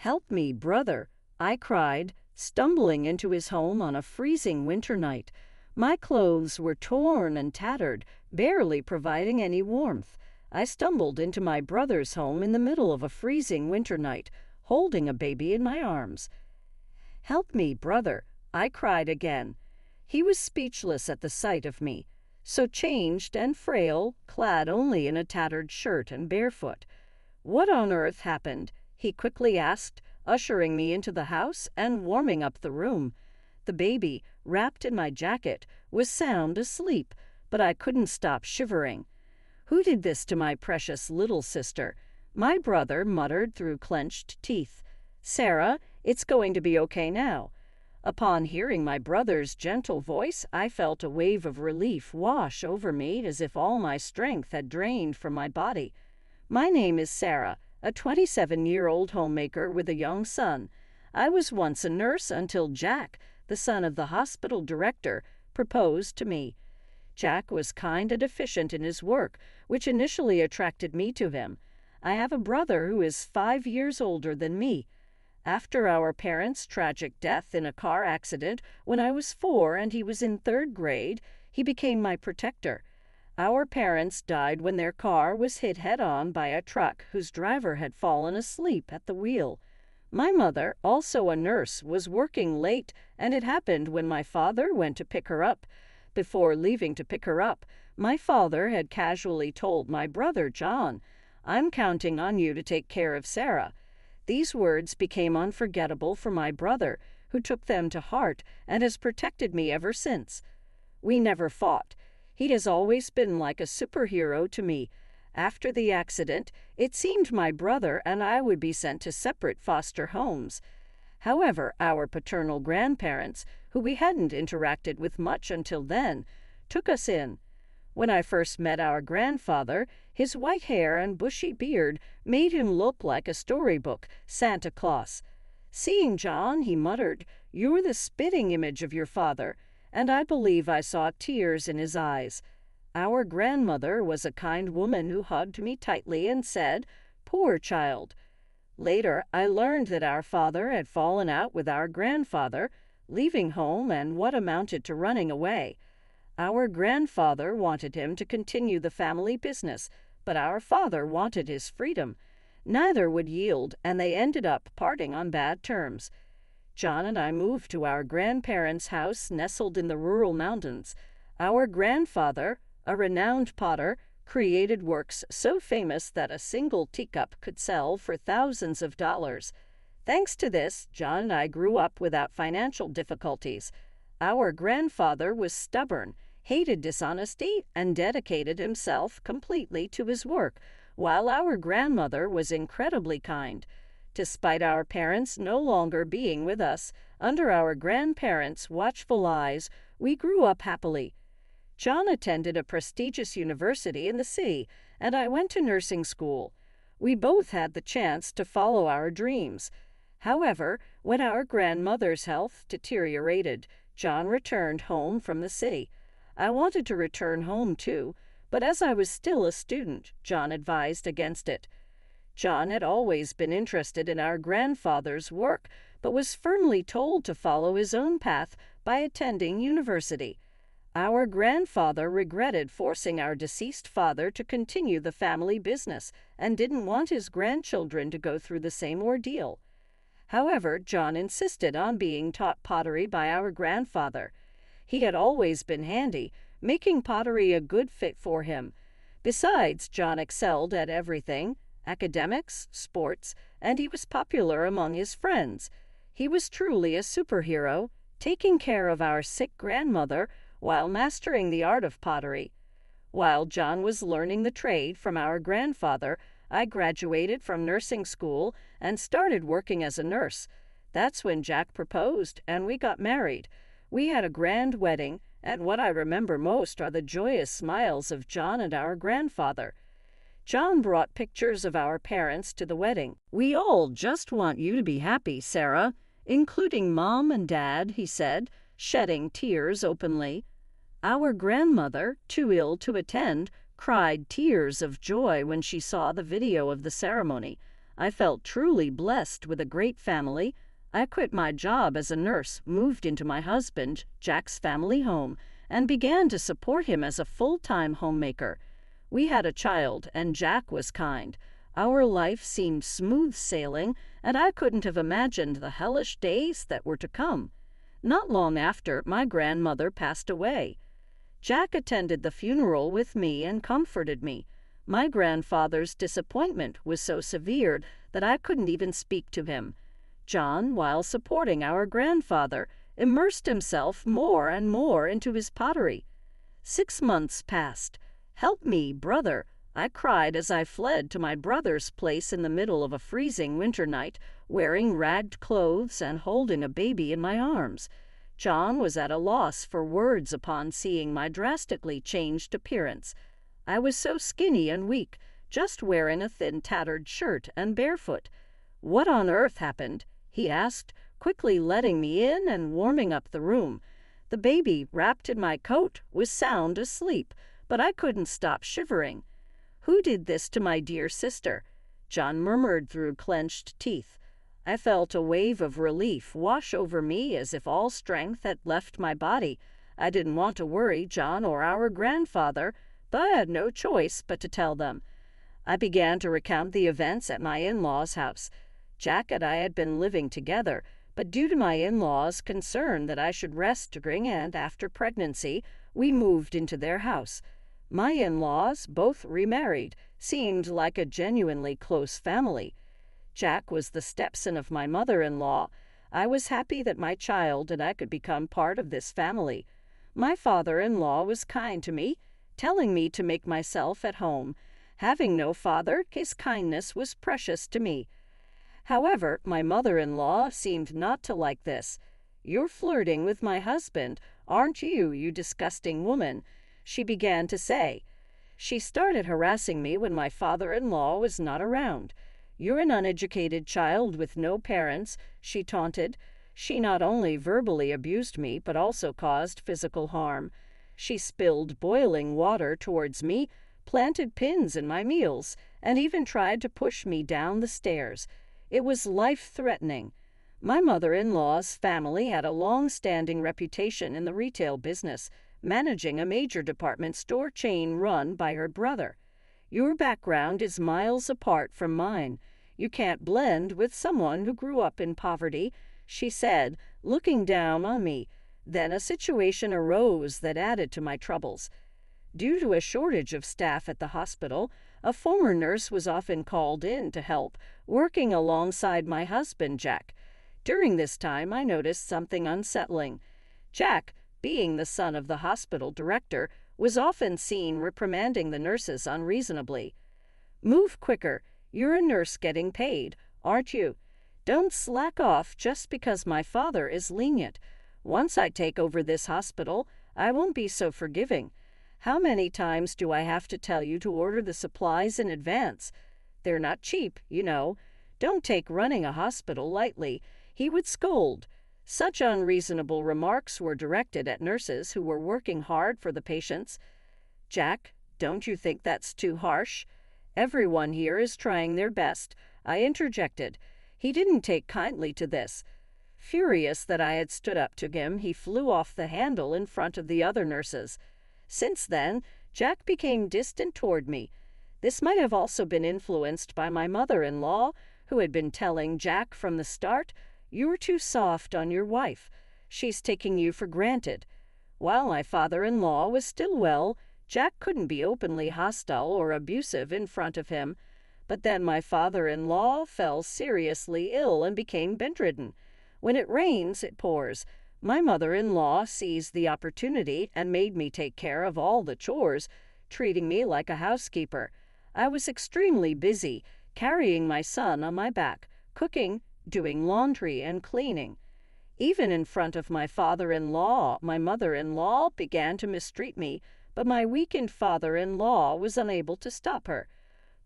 "Help me, brother," I cried, stumbling into his home on a freezing winter night. My clothes were torn and tattered, barely providing any warmth. I stumbled into my brother's home in the middle of a freezing winter night, holding a baby in my arms. "Help me, brother," I cried again. He was speechless at the sight of me, so changed and frail, clad only in a tattered shirt and barefoot. "What on earth happened?" he quickly asked, ushering me into the house and warming up the room. The baby, wrapped in my jacket, was sound asleep, but I couldn't stop shivering. "Who did this to my precious little sister?" my brother muttered through clenched teeth. "Sarah, it's going to be okay now." Upon hearing my brother's gentle voice, I felt a wave of relief wash over me as if all my strength had drained from my body. "My name is Sarah, a 27-year-old homemaker with a young son. I was once a nurse until Jack, the son of the hospital director, proposed to me. Jack was kind and efficient in his work, which initially attracted me to him. I have a brother who is 5 years older than me. After our parents' tragic death in a car accident when I was 4 and he was in 3rd grade, he became my protector. Our parents died when their car was hit head-on by a truck whose driver had fallen asleep at the wheel. My mother, also a nurse, was working late, and it happened when my father went to pick her up. Before leaving to pick her up, my father had casually told my brother John, 'I'm counting on you to take care of Sarah.' These words became unforgettable for my brother, who took them to heart and has protected me ever since. We never fought. He has always been like a superhero to me. After the accident, it seemed my brother and I would be sent to separate foster homes. However, our paternal grandparents, who we hadn't interacted with much until then, took us in. When I first met our grandfather, his white hair and bushy beard made him look like a storybook Santa Claus. Seeing John, he muttered, 'You're the spitting image of your father,' and I believe I saw tears in his eyes. Our grandmother was a kind woman who hugged me tightly and said, 'Poor child.' Later, I learned that our father had fallen out with our grandfather, leaving home and what amounted to running away. Our grandfather wanted him to continue the family business, but our father wanted his freedom. Neither would yield, and they ended up parting on bad terms. John and I moved to our grandparents' house nestled in the rural mountains. Our grandfather, a renowned potter, created works so famous that a single teacup could sell for thousands of dollars. Thanks to this, John and I grew up without financial difficulties. Our grandfather was stubborn, hated dishonesty, and dedicated himself completely to his work, while our grandmother was incredibly kind. Despite our parents no longer being with us, under our grandparents' watchful eyes, we grew up happily. John attended a prestigious university in the city, and I went to nursing school. We both had the chance to follow our dreams. However, when our grandmother's health deteriorated, John returned home from the city. I wanted to return home too, but as I was still a student, John advised against it. John had always been interested in our grandfather's work, but was firmly told to follow his own path by attending university. Our grandfather regretted forcing our deceased father to continue the family business and didn't want his grandchildren to go through the same ordeal. However, John insisted on being taught pottery by our grandfather. He had always been handy, making pottery a good fit for him. Besides, John excelled at everything: academics, sports, and he was popular among his friends. He was truly a superhero, taking care of our sick grandmother while mastering the art of pottery. While John was learning the trade from our grandfather, I graduated from nursing school and started working as a nurse. That's when Jack proposed, and we got married. We had a grand wedding, and what I remember most are the joyous smiles of John and our grandfather. John brought pictures of our parents to the wedding. "We all just want you to be happy, Sarah, including Mom and Dad," he said, shedding tears openly. Our grandmother, too ill to attend, cried tears of joy when she saw the video of the ceremony. I felt truly blessed with a great family. I quit my job as a nurse, moved into my husband, Jack's family home, and began to support him as a full-time homemaker. We had a child, and Jack was kind. Our life seemed smooth sailing, and I couldn't have imagined the hellish days that were to come. Not long after, my grandmother passed away. Jack attended the funeral with me and comforted me. My grandfather's disappointment was so severe that I couldn't even speak to him. John, while supporting our grandfather, immersed himself more and more into his pottery. 6 months passed. "Help me, brother," I cried as I fled to my brother's place in the middle of a freezing winter night, wearing ragged clothes and holding a baby in my arms. John was at a loss for words upon seeing my drastically changed appearance. I was so skinny and weak, just wearing a thin tattered shirt and barefoot. "What on earth happened?" he asked, quickly letting me in and warming up the room. The baby, wrapped in my coat, was sound asleep, but I couldn't stop shivering. "Who did this to my dear sister?" John murmured through clenched teeth. I felt a wave of relief wash over me as if all strength had left my body. I didn't want to worry John or our grandfather, but I had no choice but to tell them. I began to recount the events at my in-laws' house. Jack and I had been living together, but due to my in-laws' concern that I should rest during and after pregnancy, we moved into their house. My in-laws, both remarried, seemed like a genuinely close family. Jack was the stepson of my mother-in-law. I was happy that my child and I could become part of this family. My father-in-law was kind to me, telling me to make myself at home. Having no father, his kindness was precious to me. However, my mother-in-law seemed not to like this. "You're flirting with my husband, aren't you, you disgusting woman?" she began to say. She started harassing me when my father-in-law was not around. "You're an uneducated child with no parents," she taunted. She not only verbally abused me, but also caused physical harm. She spilled boiling water towards me, planted pins in my meals, and even tried to push me down the stairs. It was life-threatening. My mother-in-law's family had a long-standing reputation in the retail business, managing a major department store chain run by her brother. "Your background is miles apart from mine. You can't blend with someone who grew up in poverty," she said, looking down on me. Then a situation arose that added to my troubles. Due to a shortage of staff at the hospital, a former nurse was often called in to help, working alongside my husband, Jack. During this time, I noticed something unsettling. Jack, being the son of the hospital director, was often seen reprimanding the nurses unreasonably. "Move quicker. You're a nurse getting paid, aren't you? Don't slack off just because my father is lenient. Once I take over this hospital, I won't be so forgiving. How many times do I have to tell you to order the supplies in advance? They're not cheap, you know. Don't take running a hospital lightly," he would scold. Such unreasonable remarks were directed at nurses who were working hard for the patients. "Jack, don't you think that's too harsh? Everyone here is trying their best," I interjected. He didn't take kindly to this. Furious that I had stood up to him, he flew off the handle in front of the other nurses. Since then, Jack became distant toward me. This might have also been influenced by my mother-in-law, who had been telling Jack from the start, "You're too soft on your wife. She's taking you for granted." While my father-in-law was still well, Jack couldn't be openly hostile or abusive in front of him. But then my father-in-law fell seriously ill and became bedridden. When it rains, it pours. My mother-in-law seized the opportunity and made me take care of all the chores, treating me like a housekeeper. I was extremely busy, carrying my son on my back, cooking, doing laundry, and cleaning. Even in front of my father-in-law, my mother-in-law began to mistreat me, but my weakened father-in-law was unable to stop her.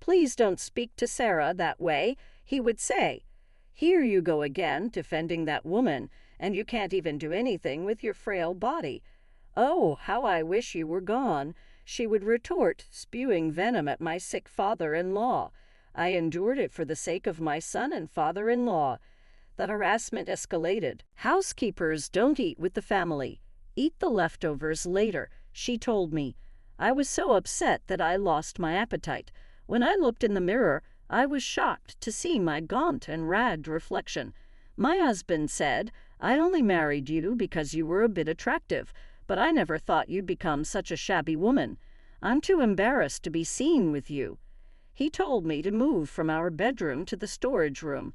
"Please don't speak to Sarah that way," he would say. "Here you go again, defending that woman, and you can't even do anything with your frail body." "Oh, how I wish you were gone," she would retort, spewing venom at my sick father-in-law. I endured it for the sake of my son and father-in-law. The harassment escalated. Housekeepers don't eat with the family. Eat the leftovers later, she told me. I was so upset that I lost my appetite. When I looked in the mirror, I was shocked to see my gaunt and ragged reflection. My husband said, "I only married you because you were a bit attractive, but I never thought you'd become such a shabby woman. I'm too embarrassed to be seen with you." He told me to move from our bedroom to the storage room.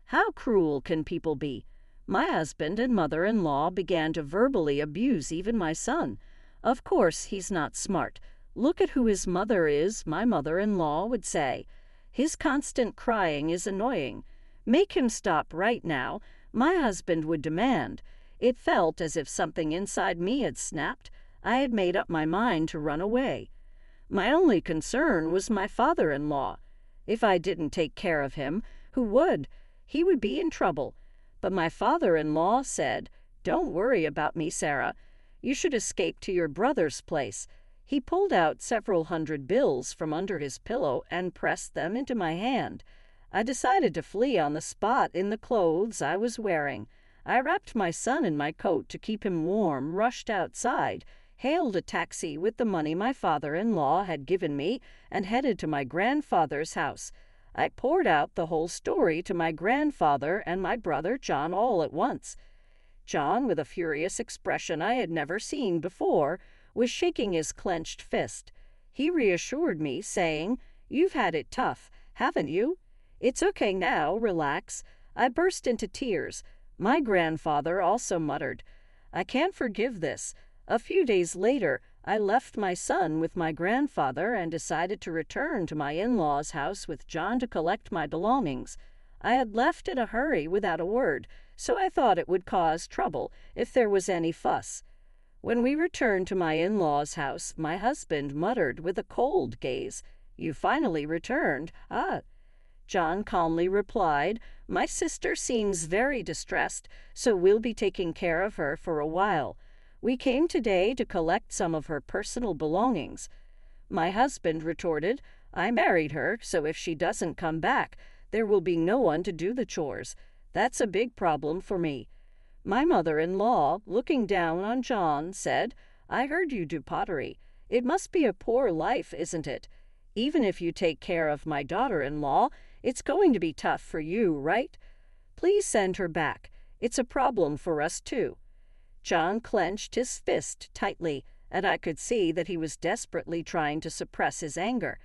How cruel can people be? My husband and mother-in-law began to verbally abuse even my son. Of course, he's not smart. Look at who his mother is, my mother-in-law would say. His constant crying is annoying. Make him stop right now, my husband would demand. It felt as if something inside me had snapped. I had made up my mind to run away. My only concern was my father-in-law. If I didn't take care of him, who would? He would be in trouble. But my father-in-law said, "Don't worry about me, Sarah. You should escape to your brother's place." He pulled out several hundred bills from under his pillow and pressed them into my hand. I decided to flee on the spot in the clothes I was wearing. I wrapped my son in my coat to keep him warm, rushed outside, hailed a taxi with the money my father-in-law had given me, and headed to my grandfather's house. I poured out the whole story to my grandfather and my brother John all at once. John, with a furious expression I had never seen before, was shaking his clenched fist. He reassured me, saying, "You've had it tough, haven't you? It's okay now, relax." I burst into tears. My grandfather also muttered, "I can't forgive this." A few days later, I left my son with my grandfather and decided to return to my in-laws' house with John to collect my belongings. I had left in a hurry without a word, so I thought it would cause trouble if there was any fuss. When we returned to my in-laws' house, my husband muttered with a cold gaze, "You finally returned, ah?" John calmly replied, "My sister seems very distressed, so we'll be taking care of her for a while. We came today to collect some of her personal belongings." My husband retorted, "I married her, so if she doesn't come back, there will be no one to do the chores. That's a big problem for me." My mother-in-law, looking down on John, said, "I heard you do pottery. It must be a poor life, isn't it? Even if you take care of my daughter-in-law, it's going to be tough for you, right? Please send her back. It's a problem for us too." John clenched his fist tightly, and I could see that he was desperately trying to suppress his anger.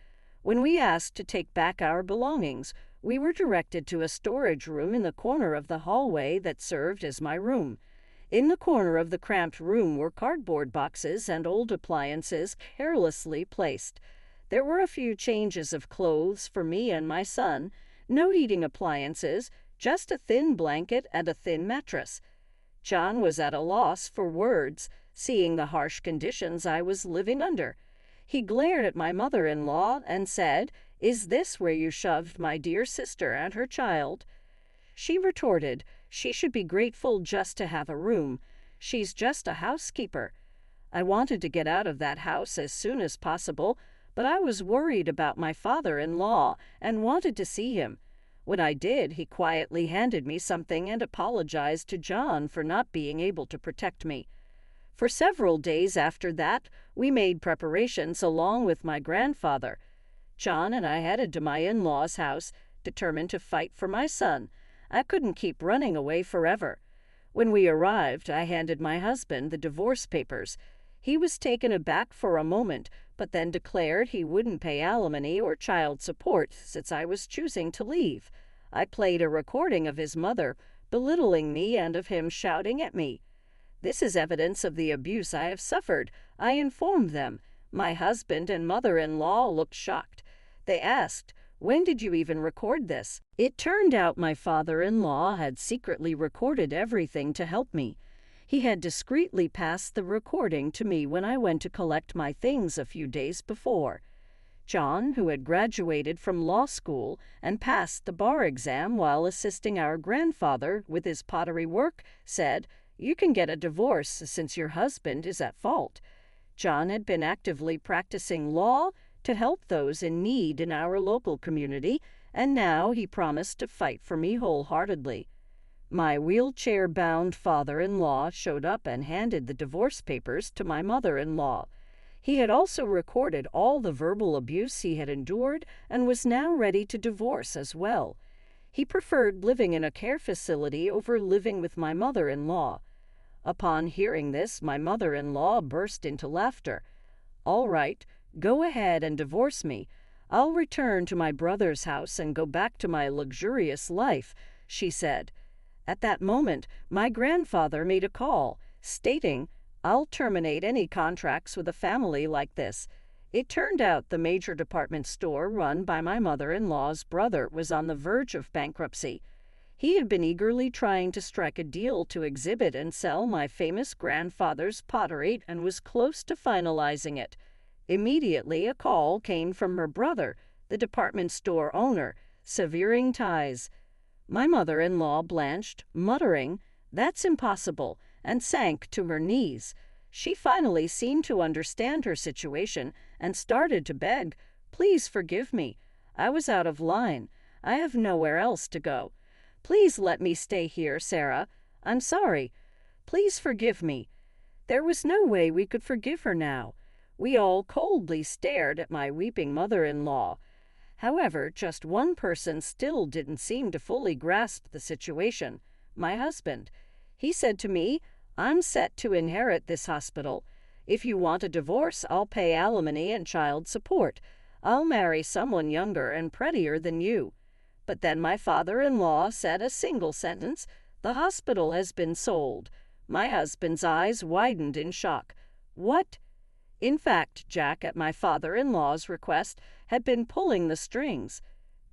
When we asked to take back our belongings, we were directed to a storage room in the corner of the hallway that served as my room. In the corner of the cramped room were cardboard boxes and old appliances carelessly placed. There were a few changes of clothes for me and my son, no heating appliances, just a thin blanket and a thin mattress. John was at a loss for words, seeing the harsh conditions I was living under. He glared at my mother-in-law and said, "Is this where you shoved my dear sister and her child?" She retorted, "She should be grateful just to have a room. She's just a housekeeper." I wanted to get out of that house as soon as possible, but I was worried about my father-in-law and wanted to see him. When I did, he quietly handed me something and apologized to John for not being able to protect me. For several days after that, we made preparations along with my grandfather. John and I headed to my in-laws' house, determined to fight for my son. I couldn't keep running away forever. When we arrived, I handed my husband the divorce papers. He was taken aback for a moment, but then declared he wouldn't pay alimony or child support since I was choosing to leave. I played a recording of his mother, belittling me and of him shouting at me. "This is evidence of the abuse I have suffered," I informed them. My husband and mother-in-law looked shocked. They asked, "When did you even record this?" It turned out my father-in-law had secretly recorded everything to help me. He had discreetly passed the recording to me when I went to collect my things a few days before. John, who had graduated from law school and passed the bar exam while assisting our grandfather with his pottery work, said, "You can get a divorce since your husband is at fault." John had been actively practicing law, to help those in need in our local community, and now he promised to fight for me wholeheartedly. My wheelchair-bound father-in-law showed up and handed the divorce papers to my mother-in-law. He had also recorded all the verbal abuse he had endured and was now ready to divorce as well. He preferred living in a care facility over living with my mother-in-law. Upon hearing this, my mother-in-law burst into laughter. "All right, go ahead and divorce me. I'll return to my brother's house and go back to my luxurious life," she said. At that moment, my grandfather made a call, stating, "I'll terminate any contracts with a family like this." It turned out the major department store run by my mother-in-law's brother was on the verge of bankruptcy. He had been eagerly trying to strike a deal to exhibit and sell my famous grandfather's pottery and was close to finalizing it. Immediately, a call came from her brother, the department store owner, severing ties. My mother-in-law blanched, muttering, "That's impossible," and sank to her knees. She finally seemed to understand her situation and started to beg, "Please forgive me. I was out of line. I have nowhere else to go. Please let me stay here, Sarah. I'm sorry. Please forgive me." There was no way we could forgive her now. We all coldly stared at my weeping mother-in-law. However, just one person still didn't seem to fully grasp the situation: my husband. He said to me, "I'm set to inherit this hospital. If you want a divorce, I'll pay alimony and child support. I'll marry someone younger and prettier than you." But then my father-in-law said a single sentence: "The hospital has been sold." My husband's eyes widened in shock. What? In fact, Jack, at my father-in-law's request, had been pulling the strings.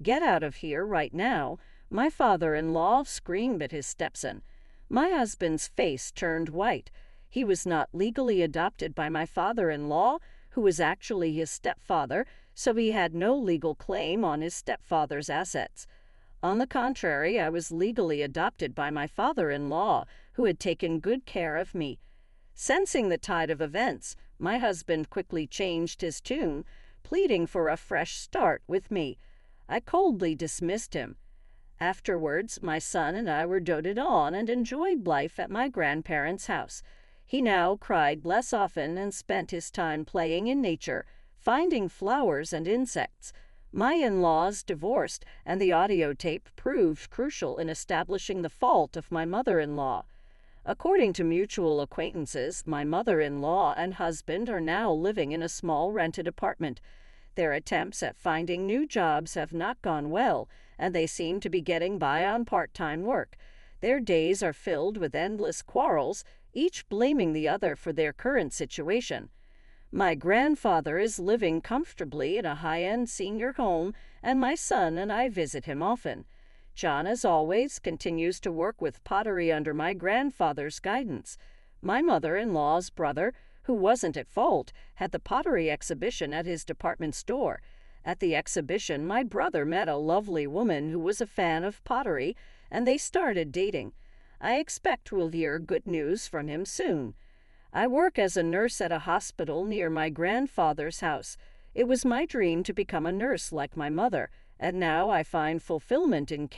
"Get out of here right now," my father-in-law screamed at his stepson. My husband's face turned white. He was not legally adopted by my father-in-law, who was actually his stepfather, so he had no legal claim on his stepfather's assets. On the contrary, I was legally adopted by my father-in-law, who had taken good care of me. Sensing the tide of events, my husband quickly changed his tune, pleading for a fresh start with me. I coldly dismissed him. Afterwards, my son and I were doted on and enjoyed life at my grandparents' house. He now cried less often and spent his time playing in nature, finding flowers and insects. My in-laws divorced, and the audio tape proved crucial in establishing the fault of my mother-in-law. According to mutual acquaintances, my mother-in-law and husband are now living in a small rented apartment. Their attempts at finding new jobs have not gone well, and they seem to be getting by on part-time work. Their days are filled with endless quarrels, each blaming the other for their current situation. My grandfather is living comfortably in a high-end senior home, and my son and I visit him often. John, as always, continues to work with pottery under my grandfather's guidance. My mother-in-law's brother, who wasn't at fault, had the pottery exhibition at his department store. At the exhibition, my brother met a lovely woman who was a fan of pottery, and they started dating. I expect we'll hear good news from him soon. I work as a nurse at a hospital near my grandfather's house. It was my dream to become a nurse like my mother, and now I find fulfillment in